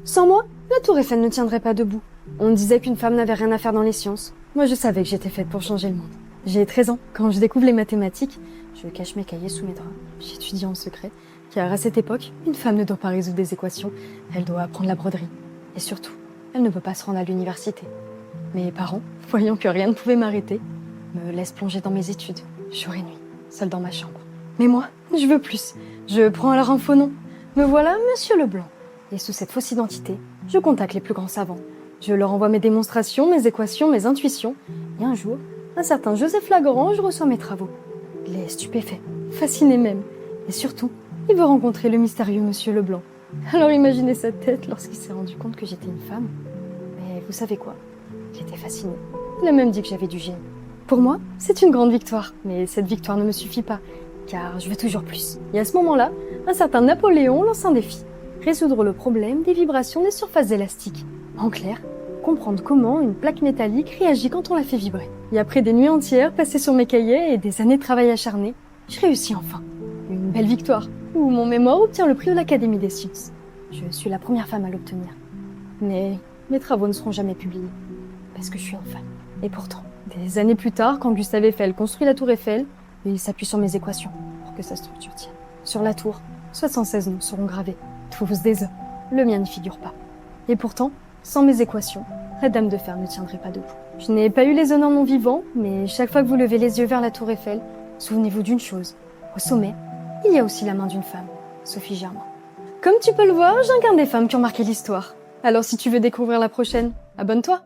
Sans moi, la tour Eiffel ne tiendrait pas debout. On disait qu'une femme n'avait rien à faire dans les sciences. Moi, je savais que j'étais faite pour changer le monde. J'ai 13 ans. Quand je découvre les mathématiques, je cache mes cahiers sous mes draps. J'étudie en secret, car à cette époque, une femme ne doit pas résoudre des équations, elle doit apprendre la broderie. Et surtout, elle ne peut pas se rendre à l'université. Mes parents, voyant que rien ne pouvait m'arrêter, me laissent plonger dans mes études, jour et nuit, seule dans ma chambre. Mais moi, je veux plus. Je prends alors un faux nom. Me voilà Monsieur Leblanc. Et sous cette fausse identité, je contacte les plus grands savants. Je leur envoie mes démonstrations, mes équations, mes intuitions. Et un jour, un certain Joseph Lagrange reçoit mes travaux. Il est stupéfait, fasciné même. Et surtout, il veut rencontrer le mystérieux Monsieur Leblanc. Alors imaginez sa tête lorsqu'il s'est rendu compte que j'étais une femme. Mais vous savez quoi? J'étais fascinée. Il a même dit que j'avais du génie. Pour moi, c'est une grande victoire. Mais cette victoire ne me suffit pas, car je veux toujours plus. Et à ce moment-là, un certain Napoléon lance un défi. Résoudre le problème des vibrations des surfaces élastiques. En clair, comprendre comment une plaque métallique réagit quand on la fait vibrer. Et après des nuits entières passées sur mes cahiers et des années de travail acharné, je réussis enfin. Une belle victoire, où mon mémoire obtient le prix de l'Académie des sciences. Je suis la première femme à l'obtenir. Mais mes travaux ne seront jamais publiés, parce que je suis une femme. Et pourtant, des années plus tard, quand Gustave Eiffel construit la tour Eiffel, il s'appuie sur mes équations pour que sa structure tienne. Sur la tour, 76 noms seront gravés, tous des hommes. Le mien n'y figure pas. Et pourtant, sans mes équations, la Dame de Fer ne tiendrait pas debout. Je n'ai pas eu les honneurs non vivants, mais chaque fois que vous levez les yeux vers la tour Eiffel, souvenez-vous d'une chose. Au sommet, il y a aussi la main d'une femme, Sophie Germain. Comme tu peux le voir, j'incarne des femmes qui ont marqué l'histoire. Alors si tu veux découvrir la prochaine, abonne-toi.